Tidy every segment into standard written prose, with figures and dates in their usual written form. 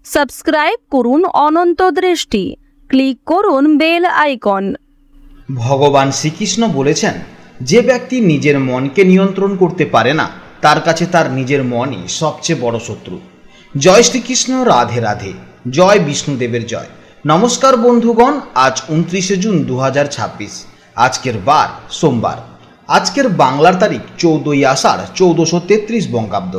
Subscribe করুন অনন্ত দৃষ্টি, click করুন বেল আইকন। ভগবান শ্রীকৃষ্ণ বলেছেন, যে ব্যক্তি নিজের মনকে নিয়ন্ত্রণ করতে পারে না তার কাছে তার নিজের মনই সবচেয়ে বড় শত্রু। জয় শ্রীকৃষ্ণ, রাধে রাধে, জয় বিষ্ণুদেবের জয়। নমস্কার বন্ধুগণ, আজ 29শে জুন 2026, আজকের বার সোমবার। আজকের বাংলার তারিখ 14ই আষাঢ় 1433 বঙ্গাব্দ।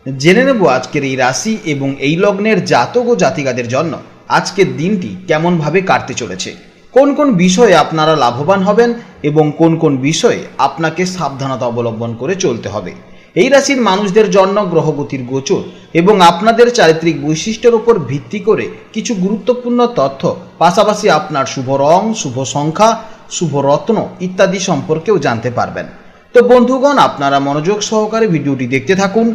জেনে নেব আজকের এই রাশি এবং এই লগ্নের জাতক ও জাতিকাদের জন্য আজকের দিনটি কেমনভাবে কাটতে চলেছে, কোন কোন বিষয়ে আপনারা লাভবান হবেন এবং কোন কোন বিষয়ে আপনাকে সাবধানতা অবলম্বন করে চলতে হবে। এই রাশির মানুষদের জন্য গ্রহগতির গোচর এবং আপনাদের চারিত্রিক বৈশিষ্ট্যের উপর ভিত্তি করে কিছু গুরুত্বপূর্ণ তথ্য, পাশাপাশি আপনার শুভ রং, শুভ সংখ্যা, শুভ রত্ন ইত্যাদি সম্পর্কেও জানতে পারবেন। তো বন্ধুগণ, আপনারা মনোযোগ সহকারে ভিডিওটি দেখতে থাকুন,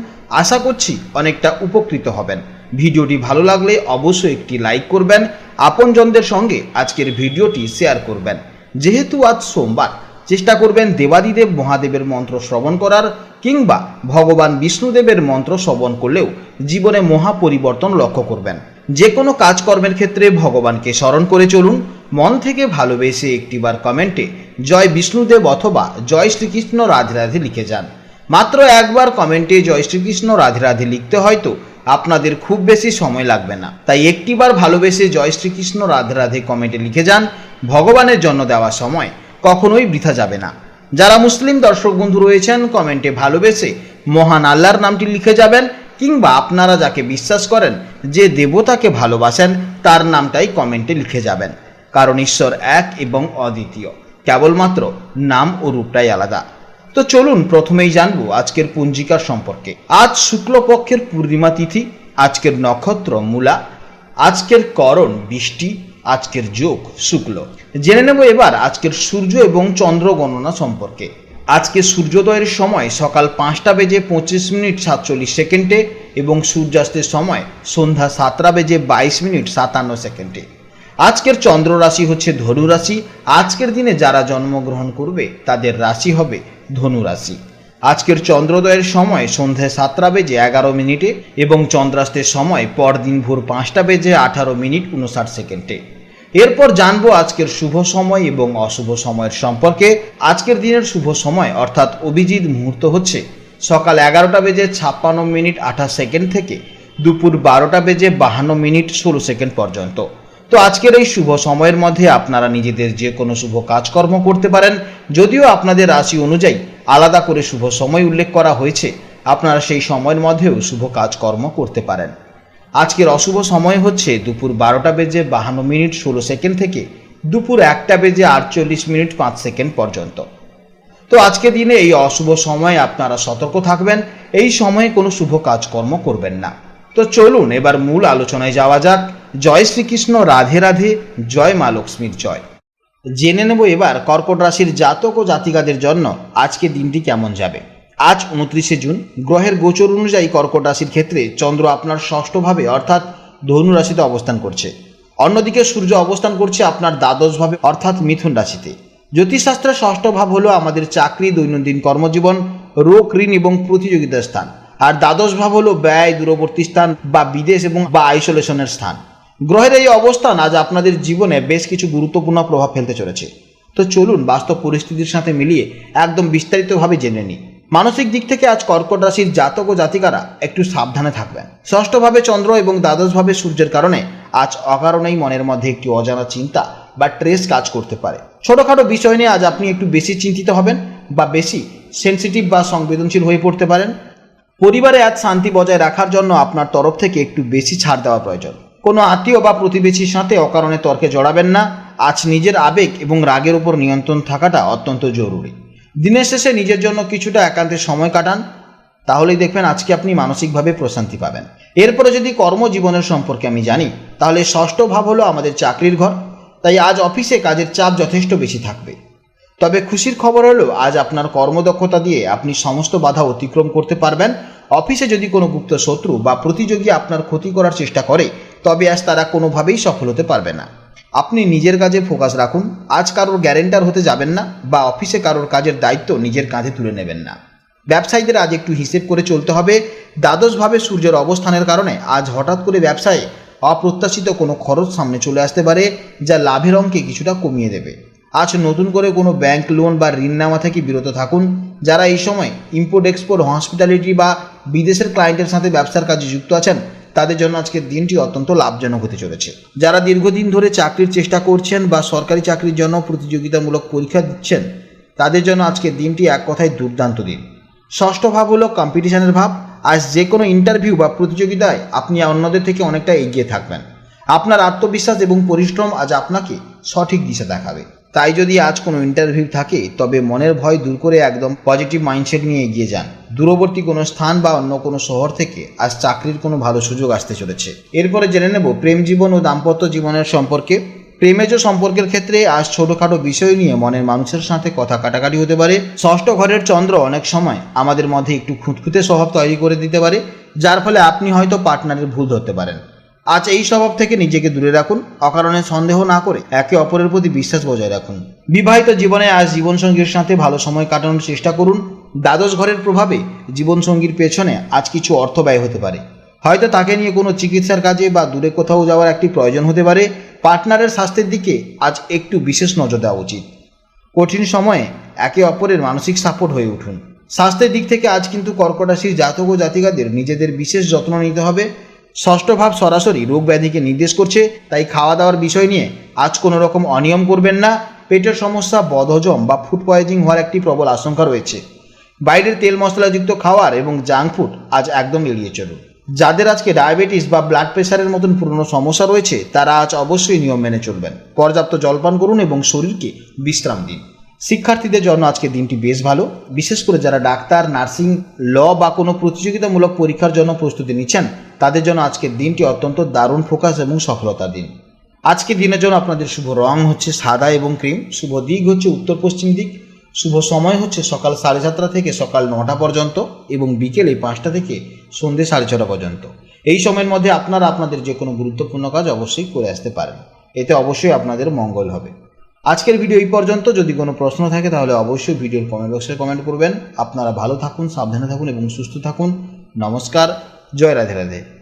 আশা করছি অনেকটা উপকৃত হবেন। ভিডিওটি ভালো লাগলে অবশ্যই একটি লাইক করবেন, আপনজনদের সঙ্গে আজকের ভিডিওটি শেয়ার করবেন। যেহেতু আজ সোমবার, চেষ্টা করবেন দেবাদিদেব মহাদেবের মন্ত্র শ্রবণ করার, কিংবা ভগবান বিষ্ণুদেবের মন্ত্র শ্রবণ করলেও জীবনে মহা পরিবর্তন লক্ষ্য করবেন। যে কোনো কাজকর্মের ক্ষেত্রে ভগবানকে স্মরণ করে চলুন। মন থেকে ভালোবেসে একটিবার কমেন্টে জয় বিষ্ণুদেব অথবা জয় শ্রীকৃষ্ণ রাধে রাধে লিখে যান। মাত্র একবার কমেন্টে জয় শ্রীকৃষ্ণ রাধে রাধে লিখতে হয়তো আপনাদের খুব বেশি সময় লাগবে না, তাই একটিবার ভালোবেসে জয় শ্রীকৃষ্ণ রাধে রাধে কমেন্টে লিখে যান। ভগবানের জন্য দেওয়া সময় কখনোই বৃথা যাবে না। যারা মুসলিম দর্শক বন্ধু রয়েছেন, কমেন্টে ভালোবেসে মহান আল্লাহর নামটি লিখে যাবেন, কিংবা আপনারা যাকে বিশ্বাস করেন, যে দেবতাকে ভালোবাসেন, তার নামটাই কমেন্টে লিখে যাবেন। কারণ ঈশ্বর এক এবং অদ্বিতীয়, কেবলমাত্র নাম ও রূপটাই আলাদা। তো চলুন প্রথমেই জানবো আজকের পঞ্জিকার সম্পর্কে। আজ শুক্লপক্ষের পূর্ণিমা তিথি, আজকের নক্ষত্র মূলা, আজকের করণ বৃষ্টি, আজকের যোগ শুক্ল। জেনে নেব এবার আজকের সূর্য এবং চন্দ্র গণনা সম্পর্কে। আজকে সূর্যোদয়ের সময় সকাল 5:25:47 এবং সূর্যাস্তের সময় সন্ধ্যা 7:22:57। আজকের চন্দ্র রাশি হচ্ছে ধনু রাশি। আজকের দিনে যারা জন্মগ্রহণ করবে তাদের রাশি হবে ধনু রাশি। আজকের চন্দ্রোদয়ের সময় সন্ধ্যা 7:11 এবং চন্দ্রাস্তের সময় পরদিন ভোর 5:18:59। এরপর জানবো আজকের শুভ সময় এবং অশুভ সময়ের সম্পর্কে। আজকের দিনের শুভ সময় অর্থাৎ অভিজিৎ মুহূর্ত হচ্ছে সকাল 11:56:28 থেকে দুপুর 12:52:16 পর্যন্ত। তো আজকের এই শুভ সময়ের মধ্যে আপনারা নিজেদের যে কোনো শুভ কাজকর্ম করতে পারেন। যদিও আপনাদের রাশি অনুযায়ী আলাদা করে শুভ সময় উল্লেখ করা হয়েছে, আপনারা সেই সময়ের মধ্যেও শুভ কাজকর্ম করতে পারেন। আজকের অশুভ সময় হচ্ছে দুপুর 12:52:16 থেকে দুপুর 1:48:05 পর্যন্ত। তো আজকের দিনে এই অশুভ সময়ে আপনারা সতর্ক থাকবেন, এই সময়ে কোনো শুভ কাজকর্ম করবেন না। তো চলুন এবার মূল আলোচনায় যাওয়া যাক। জয় শ্রীকৃষ্ণ, রাধে রাধে, জয় মা লক্ষ্মীর জয়। জেনে নেব এবার কর্কট রাশির জাতক ও জাতিকাদের জন্য আজকের দিনটি কেমন যাবে। আজ 29শে জুন, গ্রহের গোচর অনুযায়ী কর্কট রাশির ক্ষেত্রে চন্দ্র আপনার ষষ্ঠভাবে অর্থাৎ ধনু রাশিতে অবস্থান করছে। অন্যদিকে সূর্য অবস্থান করছে আপনার দ্বাদশভাবে অর্থাৎ মিথুন রাশিতে। জ্যোতিষশাস্ত্রের ষষ্ঠ ভাব হলো আমাদের চাকরি, দৈনন্দিন কর্মজীবন, রোগ, ঋণ এবং প্রতিযোগিতার স্থান। আর দ্বাদশ ভাব হলো ব্যয়, দূরবর্তী স্থান বা বিদেশ এবং বা আইসোলেশনের স্থান। গ্রহের এই অবস্থান আজ আপনাদের জীবনে বেশ কিছু গুরুত্বপূর্ণ প্রভাব ফেলতে চলেছে। তো চলুন বাস্তব পরিস্থিতির সাথে মিলিয়ে একদম বিস্তারিতভাবে জেনে নিই। মানসিক দিক থেকে আজ কর্কট রাশির জাতক ও জাতিকারা একটু সাবধানে থাকবেন। ষষ্ঠভাবে চন্দ্র এবং দ্বাদশভাবে সূর্যের কারণে আজ অকারণেই মনের মধ্যে একটি অজানা চিন্তা বা ট্রেস কাজ করতে পারে। ছোটোখাটো বিষয় নিয়ে আজ আপনি একটু বেশি চিন্তিত হবেন বা বেশি সেন্সিটিভ বা সংবেদনশীল হয়ে পড়তে পারেন। পরিবারে আজ শান্তি বজায় রাখার জন্য আপনার তরফ থেকে একটু বেশি ছাড় দেওয়া প্রয়োজন। কোনো আত্মীয় বা প্রতিবেশীর সাথে অকারণে তর্কে জড়াবেন না। আজ নিজের আবেগ এবং রাগের উপর নিয়ন্ত্রণ থাকাটা অত্যন্ত জরুরি। দিনের শেষে নিজের জন্য কিছুটা একান্তে সময় কাটান, তাহলেই দেখবেন আজকে আপনি মানসিকভাবে প্রশান্তি পাবেন। এরপরে যদি কর্মজীবনের সম্পর্কে আমি জানি, তাহলে ষষ্ঠ ভাব হলো আমাদের চাকরির ঘর। তাই আজ অফিসে কাজের চাপ যথেষ্ট বেশি থাকবে। তবে খুশির খবর হলো আজ আপনার কর্মদক্ষতা দিয়ে আপনি সমস্ত বাধা অতিক্রম করতে পারবেন। অফিসে যদি কোনো গুপ্ত শত্রু বা প্রতিযোগী আপনার ক্ষতি করার চেষ্টা করে, তবে আজ তারা কোনোভাবেই সফল হতে পারবে না। আপনি নিজের কাজে ফোকাস রাখুন। আজ কারোর গ্যারেন্টার হতে যাবেন না বা অফিসে কারোর কাজের দায়িত্ব নিজের কাঁধে তুলে নেবেন না। ব্যবসায়ীদের আজ একটু হিসেব করে চলতে হবে। দ্বাদশভাবে সূর্যের অবস্থানের কারণে আজ হঠাৎ করে ব্যবসায়ে অপ্রত্যাশিত কোনো খরচ সামনে চলে আসতে পারে, যা লাভের অঙ্কে কিছুটা কমিয়ে দেবে। আজ নতুন করে কোনো ব্যাংক লোন বা ঋণ নেওয়া থেকে বিরত থাকুন। যারা এই সময় ইম্পোর্ট এক্সপোর্ট, হসপিটালিটি বা বিদেশের ক্লায়েন্টের সাথে ব্যবসার কাজে যুক্ত আছেন, তাদের জন্য আজকের দিনটি অত্যন্ত লাভজনক হতে চলেছে। যারা দীর্ঘদিন ধরে চাকরির চেষ্টা করছেন বা সরকারি চাকরির জন্য প্রতিযোগিতামূলক পরীক্ষা দিচ্ছেন, তাদের জন্য আজকের দিনটি এক কথায় দুর্দান্ত দিন। ষষ্ঠ ভাব হলো কম্পিটিশনের ভাব। আজ যে কোনো ইন্টারভিউ বা প্রতিযোগিতায় আপনি অন্যদের থেকে অনেকটা এগিয়ে থাকবেন। আপনার আত্মবিশ্বাস এবং পরিশ্রম আজ আপনাকে সঠিক দিশা দেখাবে। তাই যদি আজ কোনো ইন্টারভিউ থাকে, তবে মনের ভয় দূর করে একদম পজিটিভ মাইন্ডসেট নিয়ে এগিয়ে যান। দূরবর্তী কোনো স্থান বা অন্য কোনো শহর থেকে আজ চাকরির কোনো ভালো সুযোগ আসতে চলেছে। এরপরে জেনে নেব প্রেম জীবন ও দাম্পত্য জীবনের সম্পর্কে। প্রেমেজ সম্পর্কের ক্ষেত্রে আজ ছোটোখাটো বিষয় নিয়ে মনের মানুষের সাথে কথা কাটাকাটি হতে পারে। ষষ্ঠ ঘরের চন্দ্র অনেক সময় আমাদের মধ্যে একটু খুঁতখুঁতে স্বভাব তৈরি করে দিতে পারে, যার ফলে আপনি হয়তো পার্টনারের ভুল ধরতে পারেন। আজ এই স্বভাব থেকে নিজেকে দূরে রাখুন। অকারণে সন্দেহ না করে একে অপরের প্রতি বিশ্বাস বজায় রাখুন। বিবাহিত জীবনে আজ জীবনসঙ্গীর সাথে ভালো সময় কাটানোর চেষ্টা করুন। দ্বাদশ ঘরের প্রভাবে জীবনসঙ্গীর পেছনে আজ কিছু অর্থ ব্যয় হতে পারে। হয়তো তাকে নিয়ে কোনো চিকিৎসার কাজে বা দূরে কোথাও যাওয়ার একটি প্রয়োজন হতে পারে। পার্টনারের স্বাস্থ্যের দিকে আজ একটু বিশেষ নজর দেওয়া উচিত। কঠিন সময়ে একে অপরের মানসিক সাপোর্ট হয়ে উঠুন। স্বাস্থ্যের দিক থেকে আজ কিন্তু কর্কট রাশির জাতক ও জাতিকাদের নিজেদের বিশেষ যত্ন নিতে হবে। ষষ্ঠ ভাব সরাসরি রোগ ব্যাধিকে নির্দেশ করছে, তাই খাওয়া দাওয়ার বিষয় নিয়ে আজ কোনো রকম অনিয়ম করবেন না। পেটের সমস্যা, বদহজম বা ফুড পয়জনিং হওয়ার একটি প্রবল আশঙ্কা রয়েছে। বাইরের তেল মশলাযুক্ত খাবার এবং জাঙ্ক ফুড আজ একদম এড়িয়ে চলুন। যাদের আজকে ডায়াবেটিস বা ব্লাড প্রেশারের মতন পুরনো সমস্যা রয়েছে, তারা আজ অবশ্যই নিয়ম মেনে চলবেন। পর্যাপ্ত জলপান করুন এবং শরীরকে বিশ্রাম দিন। শিক্ষার্থীদের জন্য আজকে দিনটি বেশ ভালো। বিশেষ করে যারা ডাক্তার, নার্সিং, ল বা কোনো প্রতিযোগিতামূলক পরীক্ষার জন্য প্রস্তুতি নিচ্ছেন, তাদের জন্য আজকের দিনটি অত্যন্ত দারুণ ফোকাস এবং সফলতার দিন। আজকের দিনের জন্য আপনাদের শুভ রং হচ্ছে সাদা এবং ক্রিম। শুভ দিক হচ্ছে উত্তর পশ্চিম দিক। শুভ সময় হচ্ছে সকাল 7:30 থেকে সকাল 9টা পর্যন্ত এবং বিকেলে 5টা থেকে সন্ধ্যে 6:30 পর্যন্ত। এই সময়ের মধ্যে আপনারা আপনাদের যে কোনো গুরুত্বপূর্ণ কাজ অবশ্যই করে আসতে পারেন। এতে অবশ্যই আপনাদের মঙ্গল হবে। আজকের ভিডিও এই পর্যন্ত। যদি কোনো প্রশ্ন থাকে তাহলে অবশ্যই ভিডিওর কমেন্ট বক্সে কমেন্ট করবেন। আপনারা ভালো থাকুন, সাবধানে থাকুন এবং সুস্থ থাকুন। নমস্কার। জয় রাধে রাধে।